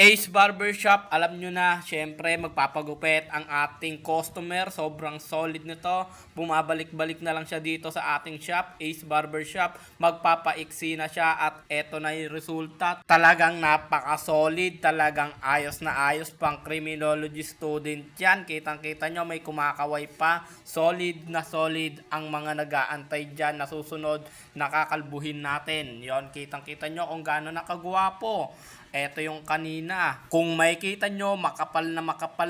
Ace Barbershop, alam nyo na, syempre magpapagupit ang ating customer. Sobrang solid nito. Bumabalik-balik na lang siya dito sa ating shop, Ace Barbershop. Magpapaiksi na siya at eto na yung resulta. Talagang napaka-solid, talagang ayos na ayos pang criminology student yan. Kitang-kita nyo, may kumakaway pa. Solid na solid ang mga nag-aantay dyan. Nasusunod, nakakalbuhin natin. Yon, kitang-kita nyo kung gaano nakagwapo. Eto yung kanina. Kung makikita nyo, makapal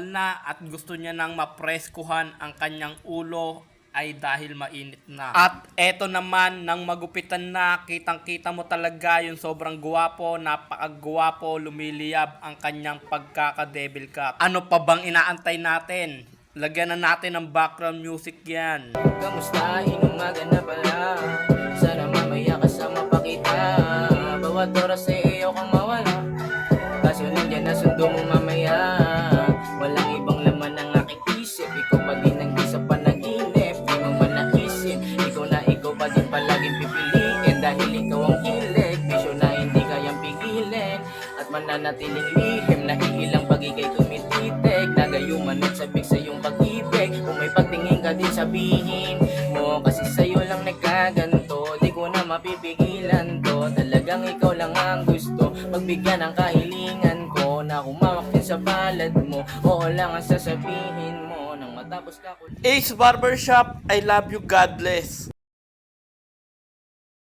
na at gusto niya nang mapreskuhan ang kanyang ulo ay dahil mainit na. At eto naman, nang magupitan na, kitang-kita mo talaga yung sobrang guwapo, napakagwapo, lumiliyab ang kanyang pagkaka-devil cut. Ano pa bang inaantay natin? Lagyan na natin ng background music yan. Kamusta? Inumaga na pala. Sana mamaya kasama pa kita. Bawat oras ay iyo kang mawala. Kaso nandiyan na sundo mo mamaya. Walang ibang laman ng aking isip. Ikaw pa din ang isa panaginip. Di mo man naisip. Ikaw pa din palaging pipiliin. Dahil ikaw ang hilig. Bisyo na hindi kayang pigilin. At mananatiling lihim na ilang pagigay tumititig. Nagayuman at sabik sa iyong pag-ibig. Kung may pagtingin ka din sabihin mo. Kasi sa'yo lang nagkaganto. Di ko na mapipigilan to. Talagang ikaw lang ang gusto magbigyan ng kahilingan ko. Na kumawak din sa palad mo. Oo lang ang sasabihin mo. Nang matapos ka Ace Barbershop, I love you, God bless.